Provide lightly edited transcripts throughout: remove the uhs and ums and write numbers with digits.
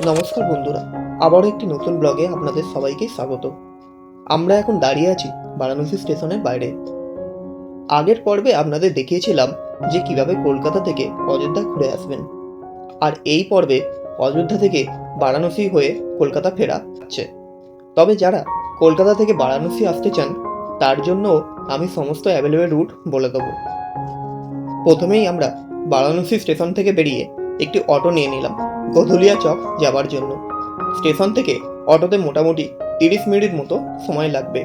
নমস্কার বন্ধুরা, আবারও একটি নতুন ব্লগে আপনাদের সবাইকে স্বাগত। আমরা এখন দাঁড়িয়ে আছি বারাণসী স্টেশনের বাইরে। আগের পর্বে আপনাদের দেখিয়েছিলাম যে কিভাবে কলকাতা থেকে অযোধ্যা ঘুরে আসবেন, আর এই পর্বে অযোধ্যা থেকে বারাণসী হয়ে কলকাতা ফেরা হচ্ছে। তবে যারা কলকাতা থেকে বারাণসী আসতে চান তার জন্য আমি সমস্ত অ্যাভেলেবেল রুট বলে দেবো। প্রথমেই আমরা বারাণসী স্টেশন থেকে বেরিয়ে একটি অটো নিয়ে নিলাম গধুলিয়া চক যাওয়ার জন্য। স্টেশন থেকে অটোতে মোটামুটি 30 মিনিট মতো সময় লাগবে।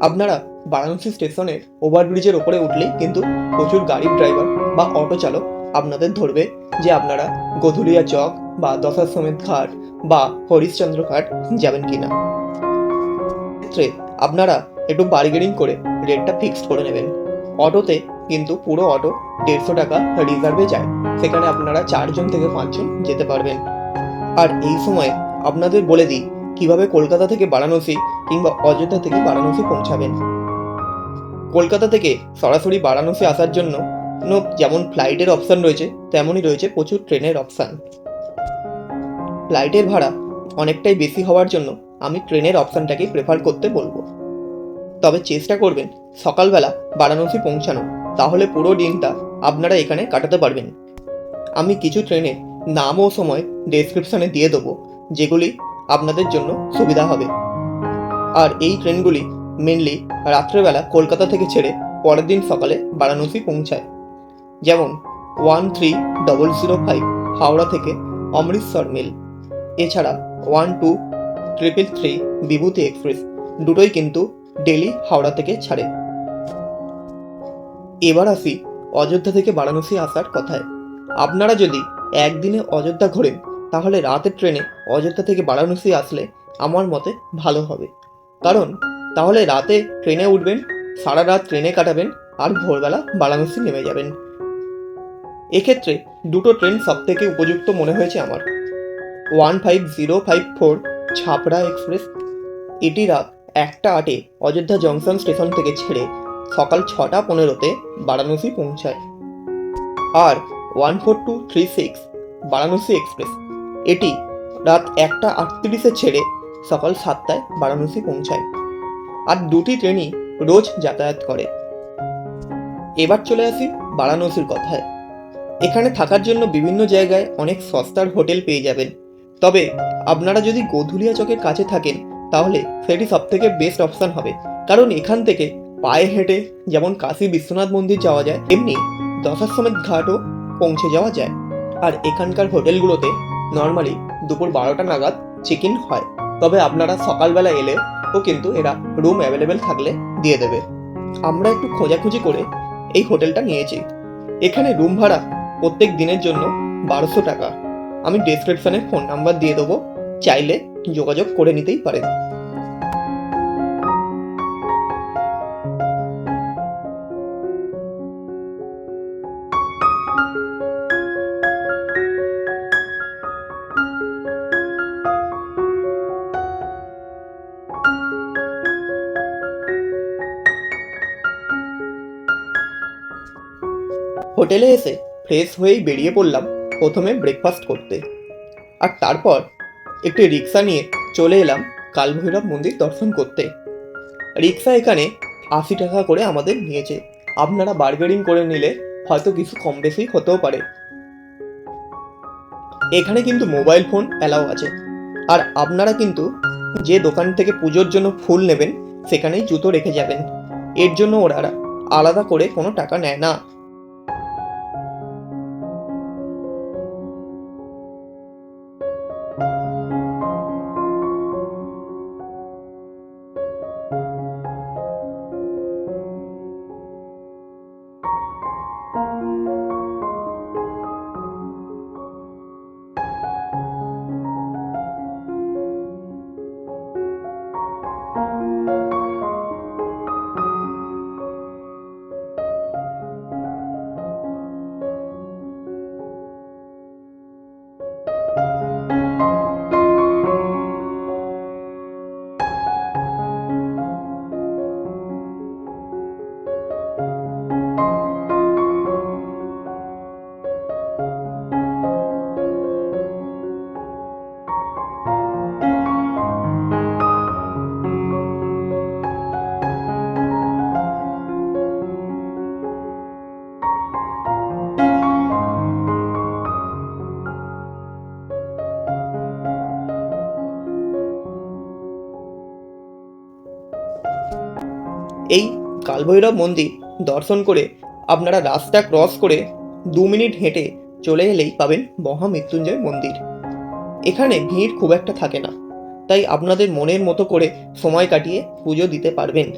আপনারা বারাণসী স্টেশনের ওভারব্রিজের ওপরে উঠলেই কিন্তু প্রচুর গাড়ির ড্রাইভার বা অটো চালক আপনাদের ধরবে যে আপনারা গধুলিয়া চক বা দশাশ্বমেধ ঘাট বা হরিশ্চন্দ্র ঘাট যাবেন কিনা। ক্ষেত্রে আপনারা একটু বার্গেনিং করে রেটটা ফিক্সড করে নেবেন। অটোতে কিন্তু পুরো অটো 150 টাকা রিজার্ভে যায়, সেখানে আপনারা 4 জন থেকে 5 জন যেতে পারবেন। আর এই সময় আপনাদের বলে দিই কিভাবে কলকাতা থেকে বারাণসী কিংবা অযোধ্যা থেকে বারাণসী পৌঁছাবেন। কলকাতা থেকে সরাসরি বারাণসী আসার জন্য যেমন ফ্লাইটের অপশান রয়েছে, তেমনই রয়েছে প্রচুর ট্রেনের অপশান। ফ্লাইটের ভাড়া অনেকটাই বেশি হওয়ার জন্য আমি ট্রেনের অপশানটাকেই প্রেফার করতে বলবো। তবে চেষ্টা করবেন সকালবেলা বারাণসী পৌঁছানো, তাহলে পুরো দিনটা আপনারা এখানে কাটাতে পারবেন। আমি কিছু ট্রেনের নাম ও সময় ডেসক্রিপশনে দিয়ে দেবো, যেগুলি আপনাদের জন্য সুবিধা হবে। আর এই ট্রেনগুলি মেনলি রাত্রেবেলা কলকাতা থেকে ছেড়ে পরের দিন সকালে বারাণসী পৌঁছায়। যেমন 13005 হাওড়া থেকে অমৃতসর মেল, এছাড়া 12333 বিভূতি এক্সপ্রেস, দুটোই কিন্তু ডেলি হাওড়া থেকে ছাড়ে। এবার আসি অযোধ্যা থেকে বারাণসী আসার কথায়। আপনারা যদি একদিনে অযোধ্যা ঘোরেন তাহলে রাতের ট্রেনে অযোধ্যা থেকে বারাণসী আসলে আমার মতে ভালো হবে, কারণ তাহলে রাতে ট্রেনে উঠবেন, সারা রাত ট্রেনে কাটাবেন, আর ভোরবেলা বারাণসী নেমে যাবেন। এক্ষেত্রে দুটো ট্রেন সব থেকে উপযুক্ত মনে হয়েছে আমার। 15054 ছাপড়া এক্সপ্রেস, এটি রাত 1:08 অযোধ্যা জংশন স্টেশন থেকে ছেড়ে সকাল 6:15 বারাণসী পৌঁছায়। আর 14236 বারাণসী এক্সপ্রেস, এটি রাত 1:38 ছেড়ে সকাল 7টায় বারাণসী পৌঁছায়। আর দুটি ট্রেনই রোজ যাতায়াত করে। এবার চলে আসি বারাণসীর কথায়। এখানে থাকার জন্য বিভিন্ন জায়গায় অনেক সস্তার হোটেল পেয়ে যাবেন। তবে আপনারা যদি গধুলিয়া চকের কাছে থাকেন তাহলে সেটি সব থেকে বেস্ট অপশান হবে, কারণ এখান থেকে পায়ে হেঁটে যেমন কাশী বিশ্বনাথ মন্দির যাওয়া যায়, এমনি দশাশ্বমেধ ঘাটও পৌঁছে যাওয়া যায়। আর এখানকার হোটেলগুলোতে নর্মালি দুপুর 12টা নাগাদ চেক ইন হয়, তবে আপনারা সকালবেলা এলেও কিন্তু এরা রুম অ্যাভেলেবেল থাকলে দিয়ে দেবে। আমরা একটু খোঁজাখুঁজি করে এই হোটেলটা নিয়েছি। এখানে রুম ভাড়া প্রত্যেক দিনের জন্য 1200 টাকা। আমি ডেসক্রিপশনে ফোন নাম্বার দিয়ে দেবো, চাইলে যোগাযোগ করে নিতেই পারেন। হোটেলে এসে ফ্রেশ হয়েই বেরিয়ে পড়লাম প্রথমে ব্রেকফাস্ট করতে, আর তারপর একটি রিক্সা নিয়ে চলে এলাম কালভৈরব মন্দির দর্শন করতে। রিক্সা এখানে 80 টাকা করে আমাদের নিয়েছে। আপনারা বার্গেনিং করে নিলে হয়তো কিছু কম বেশি হতেও পারে। এখানে কিন্তু মোবাইল ফোন অ্যালাউ আছে। আর আপনারা কিন্তু যে দোকান থেকে পুজোর জন্য ফুল নেবেন সেখানেই জুতো রেখে যাবেন, এর জন্য ওরা আলাদা করে কোনো টাকা নেয় না। এই কালভৈরব মন্দির দর্শন করে আপনারা রাস্তা ক্রস করে 2 মিনিট হেঁটে চলে এলেই পাবেন মহামৃত্যুঞ্জয় মন্দির। এখানে ভিড় খুব একটা থাকে না, তাই আপনাদের মনের মতো করে সময় কাটিয়ে পুজো দিতে পারবেন।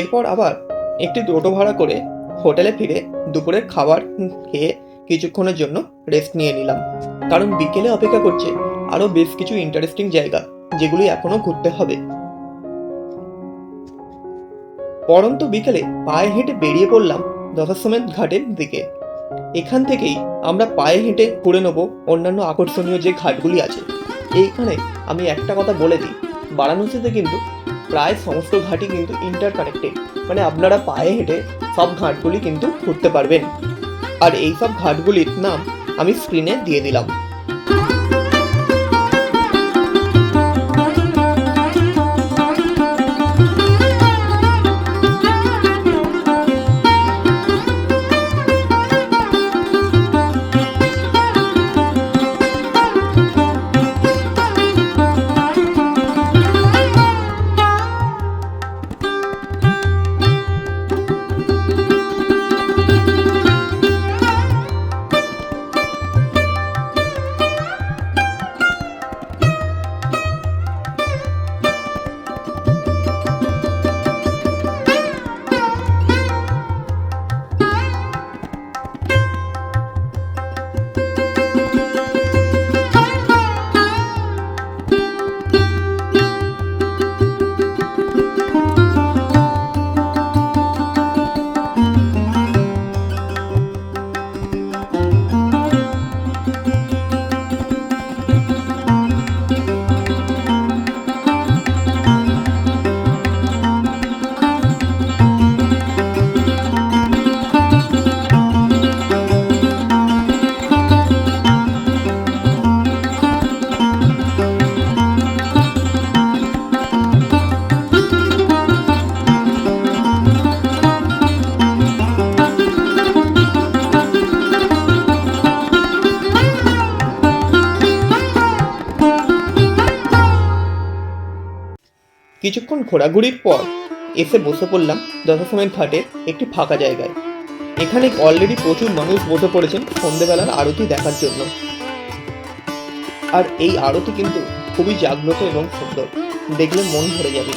এরপর আবার একটি টোটো ভাড়া করে হোটেলে ফিরে দুপুরের খাবার খেয়ে কিছুক্ষণের জন্য রেস্ট নিয়ে নিলাম, কারণ বিকেলে অপেক্ষা করছে আরও বেশ কিছু ইন্টারেস্টিং জায়গা যেগুলি এখনো ঘুরতে হবে। পরন্ত বিকেলে পায়ে হেঁটে বেরিয়ে পড়লাম দশাশ্বমেধ ঘাটের দিকে। এখান থেকেই আমরা পায়ে হেঁটে ঘুরে নেব অন্যান্য আকর্ষণীয় যে ঘাটগুলি আছে। এইখানে আমি একটা কথা বলে দিই, বারাণসীতে কিন্তু প্রায় সমস্ত ঘাটই কিন্তু ইন্টারকানেক্টেড, মানে আপনারা পায়ে হেঁটে সব ঘাটগুলি কিন্তু ঘুরতে পারবেন। আর এই সব ঘাটগুলির নাম আমি স্ক্রিনে দিয়ে দিলাম। কিছুক্ষণ ঘোরাঘুরির পর এসে বসে পড়লাম দশাশ্বমেধ ঘাটের একটি ফাঁকা জায়গায়। এখানে অলরেডি প্রচুর মানুষ বসে পড়েছেন সন্ধেবেলার আরতি দেখার জন্য। আর এই আরতি কিন্তু খুবই জাগ্রত এবং সুন্দর, দেখলে মন ভরে যাবে।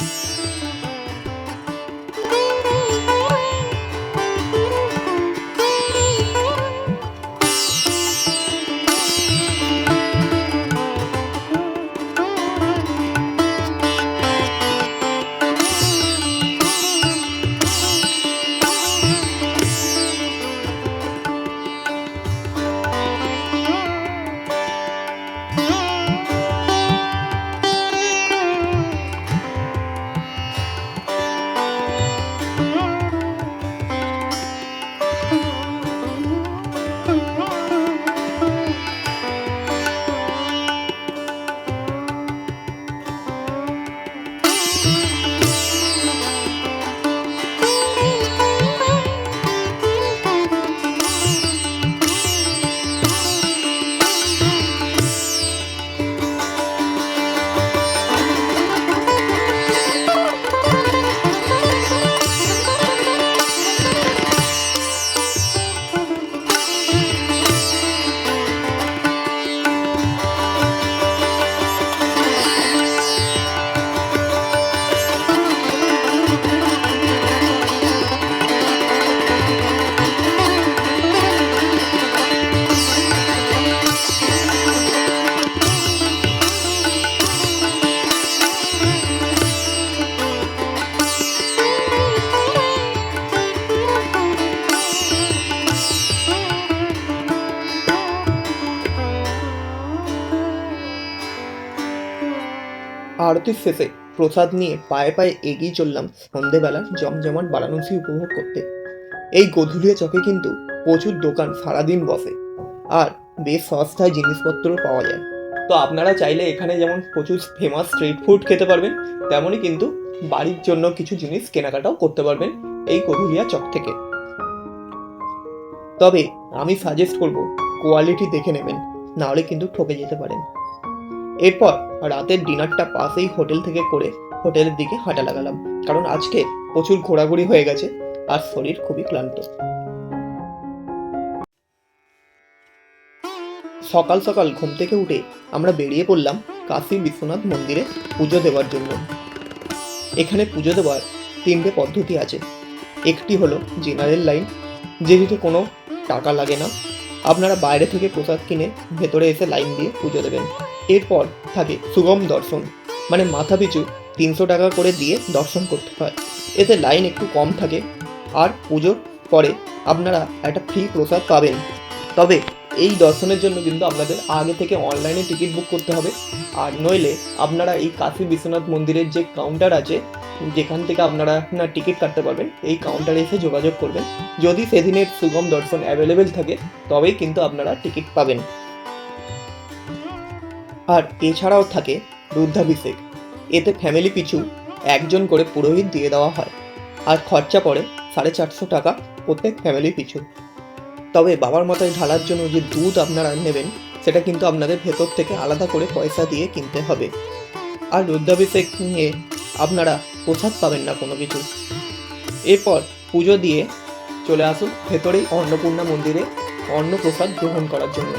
আরতির শেষে প্রসাদ নিয়ে পায়ে পায়ে এগিয়ে চললাম সন্ধেবেলার জমজমাট বারাণসী উপভোগ করতে। এই গোধূলিয়া চকে কিন্তু প্রচুর দোকান সারাদিন বসে, আর বেশ সস্তায় জিনিসপত্র পাওয়া যায়। তো আপনারা চাইলে এখানে যেমন প্রচুর ফেমাস স্ট্রিট ফুড খেতে পারবেন, তেমনই কিন্তু বাড়ির জন্য কিছু জিনিস কেনাকাটাও করতে পারবেন এই গোধূলিয়া চক থেকে। তবে আমি সাজেস্ট করব কোয়ালিটি দেখে নেবেন, নাহলে কিন্তু ঠকে যেতে পারেন। এরপর রাতের ডিনারটা পাশেই হোটেল থেকে করে হোটেলের দিকে হাঁটা লাগালাম, কারণ আজকে প্রচুর ঘোরাঘুরি হয়ে গেছে আর শরীর খুবই ক্লান্ত। সকাল সকাল ঘুম থেকে উঠে আমরা বেরিয়ে পড়লাম কাশী বিশ্বনাথ মন্দিরে পুজো দেওয়ার জন্য। এখানে পুজো দেওয়ার 3টে পদ্ধতি আছে। একটি হলো জেনারেল লাইন, যেহেতু কোনো টাকা লাগে না, আপনারা বাইরে থেকে প্রসাদ কিনে ভেতরে এসে লাইন দিয়ে পুজো দেবেন। এরপর থাকে সুগম দর্শন, মানে মাথা পিছু 300 টাকা করে দিয়ে দর্শন করতে হয়। এতে লাইন একটু কম থাকে, আর পুজোর পরে আপনারা একটা ফ্রি প্রসাদ পাবেন। তবে এই দর্শনের জন্য কিন্তু আপনাদের আগে থেকে অনলাইনে টিকিট বুক করতে হবে, আর নইলে আপনারা এই কাশী বিশ্বনাথ মন্দিরের যে কাউন্টার আছে, যেখান থেকে আপনারা টিকিট কাটতে পারবেন, এই কাউন্টারে এসে যোগাযোগ করবেন। যদি সেদিনের সুগম দর্শন অ্যাভেলেবেল থাকে তবেই কিন্তু আপনারা টিকিট পাবেন। আর এছাড়াও থাকে রুদ্রাভিষেক। এতে ফ্যামিলি পিছু একজন করে পুরোহিত দিয়ে দেওয়া হয়, আর খরচা পড়ে 450 টাকা প্রত্যেক ফ্যামিলি পিছু। তবে বাবার মাথায় ঢালার জন্য যে দুধ আপনারা নেবেন, সেটা কিন্তু আপনাদের ভেতর থেকে আলাদা করে পয়সা দিয়ে কিনতে হবে। আর রুদ্রাভিষেক নিয়ে আপনারা প্রসাদ পাবেন না কোনো কিছু। এরপর পুজো দিয়ে চলে আসুন ভেতরেই অন্নপূর্ণা মন্দিরে অন্নপ্রসাদ গ্রহণ করার জন্য।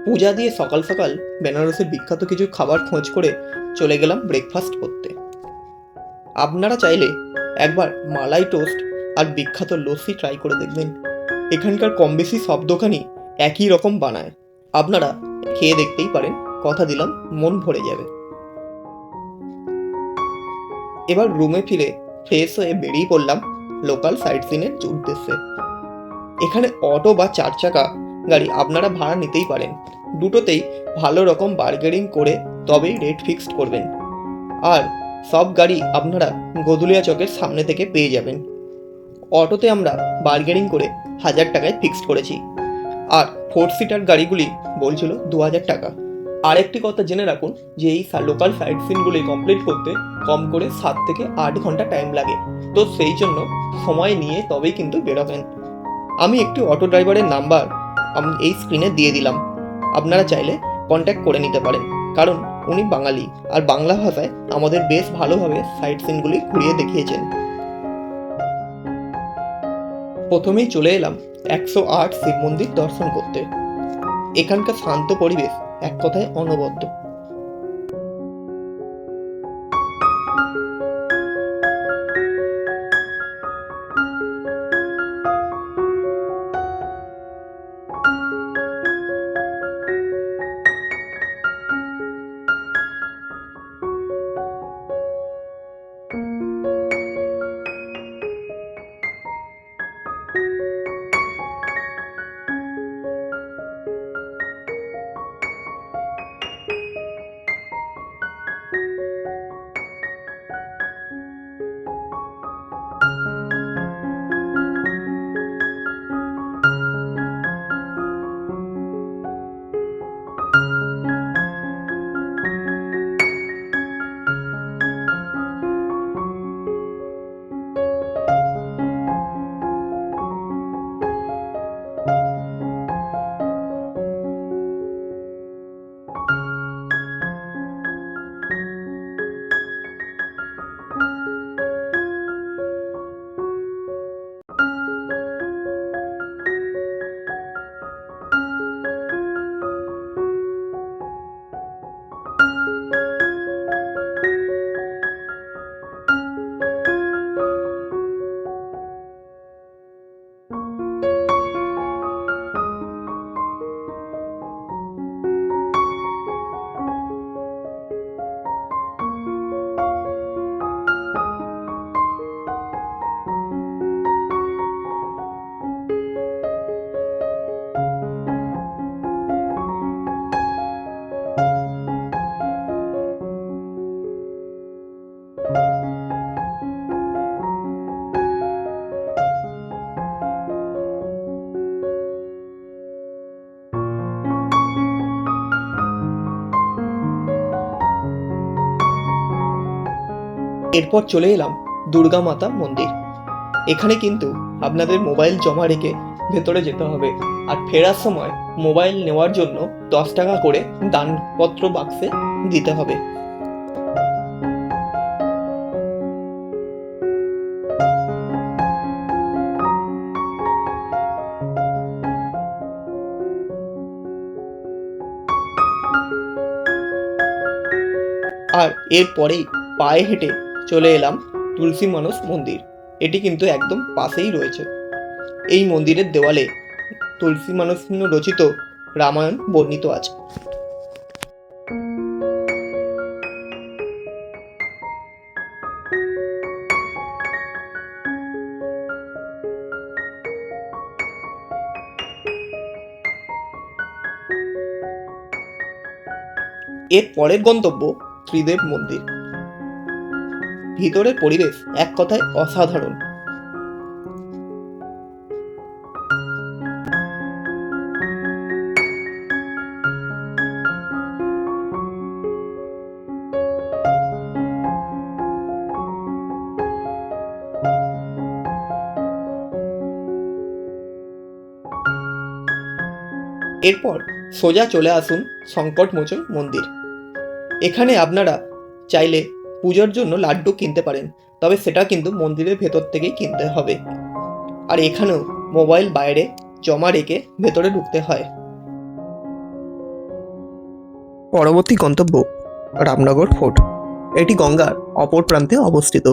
পূজা দিয়ে সকাল সকাল বেনারসের বিখ্যাত কিছু খাবার খোঁজ করে চলে গেলাম ব্রেকফাস্ট করতে। আপনারা চাইলে একবার মালাই টোস্ট আর বিখ্যাত লস্যি ট্রাই করে দেখবেন। এখানকার কম বেশি সব দোকানই একই রকম বানায়, আপনারা খেয়ে দেখতেই পারেন, কথা দিলাম মন ভরে যাবে। এবার রুমে ফিরে ফ্রেশ হয়ে বেরিয়ে পড়লাম লোকাল সাইট সিনের উদ্দেশ্যে। এখানে অটো বা 4 চাকা গাড়ি আপনারা ভাড়া নিতেই পারেন, দুটোতেই ভালো রকম বার্গেনিং করে তবেই রেট ফিক্সড করবেন। আর সব গাড়ি আপনারা গোধূলিয়া চকের সামনে থেকে পেয়ে যাবেন। অটোতে আমরা বার্গেনিং করে 1000 টাকায় ফিক্সড করেছি, আর 4 সিটার গাড়িগুলি বলছিল 2000 টাকা। আরেকটি কথা জেনে রাখুন যে এই লোকাল সাইট সিনগুলি কমপ্লিট করতে কম করে 7 থেকে 8 ঘন্টা টাইম লাগে, তো সেই জন্য সময় নিয়ে তবেই কিন্তু বেরোবেন। আমি একটি অটো ড্রাইভারের নাম্বার এই স্ক্রিনে দিয়ে দিলাম, আপনারা চাইলে কন্ট্যাক্ট করে নিতে পারেন, কারণ উনি বাঙালি আর বাংলা ভাষায় আমাদের বেশ ভালোভাবে সাইট সিনগুলি ঘুরিয়ে দেখিয়েছেন। প্রথমেই চলে এলাম 108 শিব মন্দির দর্শন করতে। এখানকার শান্ত পরিবেশ এক কথায় অনবদ্য। এরপর চলে এলাম দুর্গা মাতা মন্দির। এখানে কিন্তু আপনাদের মোবাইল জমা রেখে ভেতরে যেতে হবে, আর ফেরার সময় মোবাইল নেওয়ার জন্য 10 টাকা করে দানপত্র বাক্সে দিতে হবে। আর এরপরেই পায়ে হেঁটে চলে এলাম তুলসী মানস মন্দির। এটি কিন্তু একদম পাশেই রয়েছে। এই মন্দিরের দেওয়ালে তুলসী মানস রচিত রামায়ণ বর্ণিত আছে। এর পরের গন্তব্য ত্রিদেব মন্দির। ভিতরের পরিবেশ এক কথায় অসাধারণ। এরপর সোজা চলে আসুন সংকটমোচন মন্দির। এখানে আপনারা চাইলে পুজোর জন্য লাড্ডু কিনতে পারেন, তবে সেটা কিন্তু মন্দিরের ভেতর থেকেই কিনতে হবে। আর এখানেও মোবাইল বাইরে জমা রেখে ভেতরে ঢুকতে হয়। পরবর্তী গন্তব্য রামনগর ফোর্ট। এটি গঙ্গার অপর প্রান্তে অবস্থিত।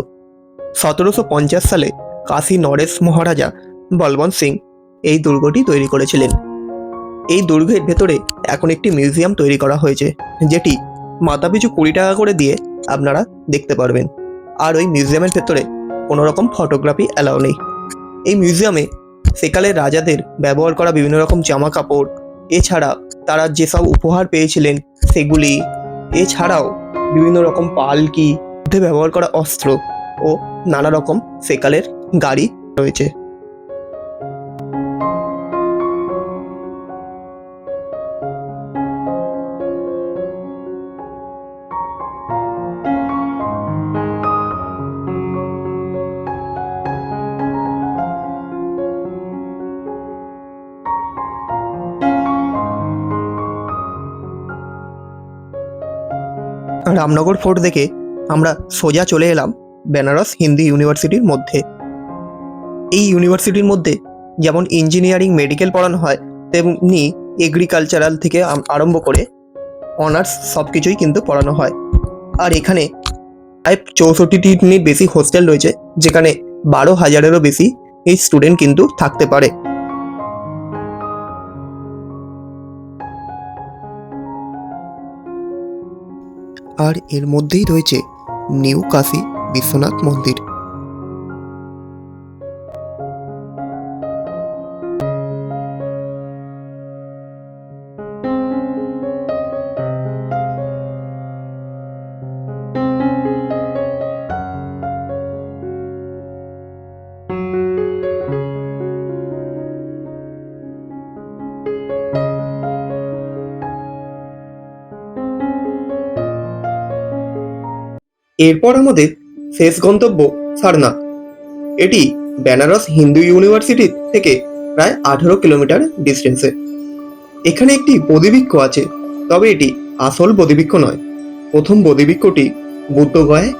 1750 সালে কাশী নরেশ মহারাজা বলবন্ত সিং এই দুর্গটি তৈরি করেছিলেন। এই দুর্গের ভেতরে এখন একটি মিউজিয়াম তৈরি করা হয়েছে, যেটি মাথাপিছু 20 টাকা করে দিয়ে আপনারা দেখতে পারবেন। আর ওই মিউজিয়ামের ভেতরে কোনো রকম ফটোগ্রাফি অ্যালাউ নেই। এই মিউজিয়ামে সেকালের রাজাদের ব্যবহার করা বিভিন্ন রকম জামা কাপড়, এছাড়া তারা যেসব উপহার পেয়েছিলেন সেগুলি, এছাড়াও বিভিন্ন রকম পালকি, যুদ্ধে ব্যবহার করা অস্ত্র ও নানা রকম সেকালের গাড়ি রয়েছে। রামনগর ফোর্ট দেখে আমরা সোজা চলে এলাম বেনারস হিন্দু ইউনিভার্সিটির মধ্যে। এই ইউনিভার্সিটির মধ্যে যেমন ইঞ্জিনিয়ারিং, মেডিকেল পড়ানো হয়, তেমনি এগ্রিকালচারাল থেকে আরম্ভ করে অনার্স সব কিছুই কিন্তু পড়ানো হয়। আর এখানে প্রায় 64টির বেশি হোস্টেল রয়েছে, যেখানে 12,000-এরও বেশি এই স্টুডেন্ট কিন্তু থাকতে পারে। আর এর মধ্যেই রয়েছে নিউ কাশী বিশ্বনাথ মন্দির। এরপর আমাদের শেষ গন্তব্য সারনাথ। এটি বেনারস হিন্দু ইউনিভার্সিটি থেকে প্রায় 18 কিলোমিটার ডিস্টেন্সে। এখানে একটি বোধিবৃক্ষ আছে, তবে এটি আসল বোধিবৃক্ষ নয়। প্রথম বোধিবৃক্ষটি বুদ্ধগয়ায়,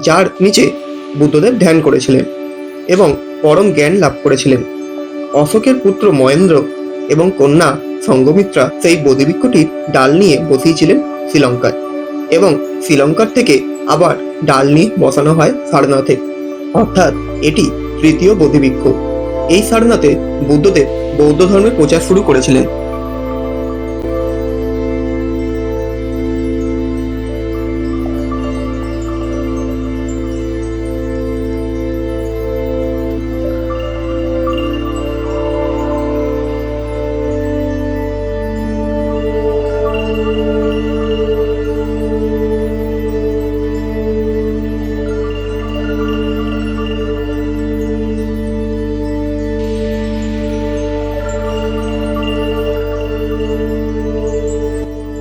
যার নিচে বুদ্ধদেব ধ্যান করেছিলেন এবং পরম জ্ঞান লাভ করেছিলেন। অশোকের পুত্র মহেন্দ্র এবং কন্যা সঙ্ঘমিত্রা সেই বোধিবৃক্ষটির ডাল নিয়ে বসিয়েছিলেন শ্রীলঙ্কায়, এবং শ্রীলঙ্কার থেকে আবার ডাল নিয়ে বসানো হয় সারনাথে, অর্থাৎ এটি তৃতীয় বোধিবৃক্ষ। এই সারনাথে বুদ্ধদেব বৌদ্ধ ধর্মের প্রচার শুরু করেছিলেন।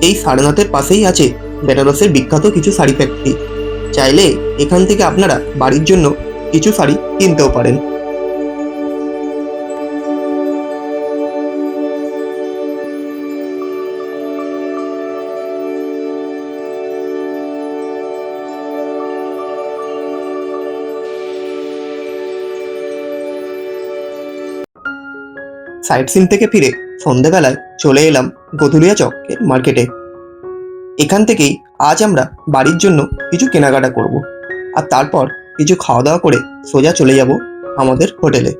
এই সারনাথের পাশেই আছে বেনারসের বিখ্যাত কিছু শাড়ি ফ্যাক্টরি। চাইলে এখান থেকে আপনারা বাড়ির জন্য কিছু শাড়ি কিনতেও পারেন। সাইট সিন থেকে ফিরে সন্ধেবেলায় চলে এলাম গধুলিয়া চকের মার্কেটে। এখান থেকেই আজ আমরা বাড়ির জন্য কিছু কেনাকাটা করব, আর তারপর কিছু খাওয়া দাওয়া করে সোজা চলে যাব আমাদের হোটেলে।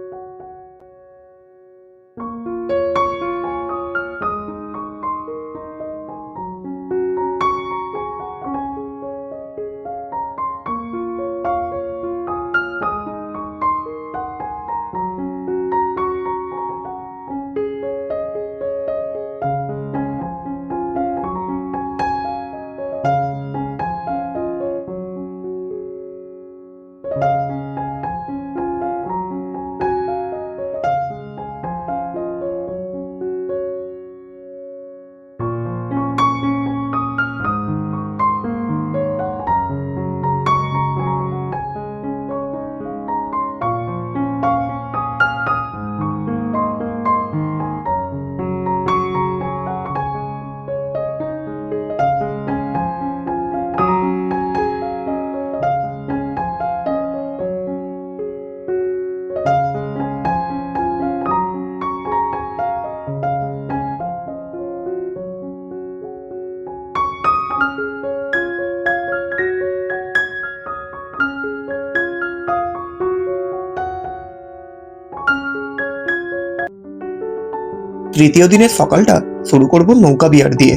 তৃতীয় দিনের সকালটা শুরু করব নৌকা বিহার দিয়ে।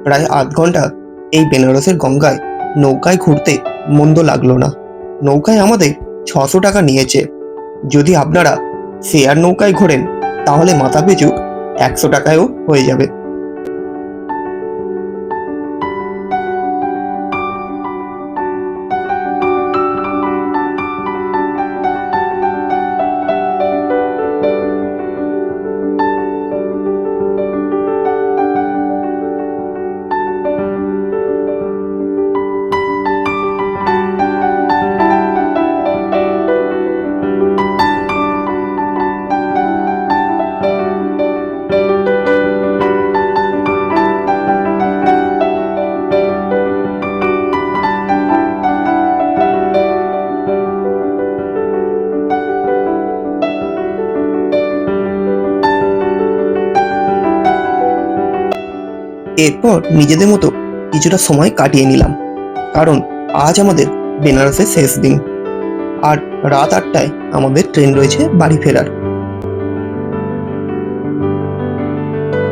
প্রায় আধ ঘন্টা এই বেনারসের গঙ্গায় নৌকায় ঘুরতে মন্দ লাগলো না। নৌকায় আমাদের 600 টাকা নিয়েছে। যদি আপনারা শেয়ার নৌকায় ঘোরেন তাহলে মাথা পিছু 100 টাকায়ও হয়ে যাবে। এরপর নিজেদের মতো কিছুটা সময় কাটিয়ে নিলাম, কারণ আজ আমাদের বেনারসের শেষ দিন, আর রাত 8টায় আমাদের ট্রেন রয়েছে বাড়ি ফেরার।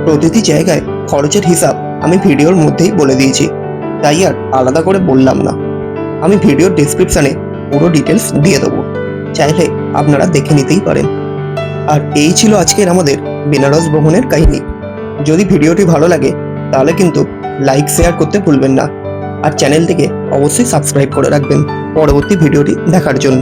প্রতিটি জায়গায় খরচের হিসাব আমি ভিডিওর মধ্যেই বলে দিয়েছি, তাই আর আলাদা করে বললাম না। আমি ভিডিওর ডেসক্রিপশনে পুরো ডিটেলস দিয়ে দেবো, চাইলে আপনারা দেখে নিতেই পারেন। আর এই ছিল আজকের আমাদের বেনারস ভ্রমণের কাহিনী। যদি ভিডিওটি ভালো লাগে তাহলে কিন্তু লাইক শেয়ার করতে ভুলবেন না, আর চ্যানেলটিকে অবশ্যই সাবস্ক্রাইব করে রাখবেন পরবর্তী ভিডিওটি দেখার জন্য।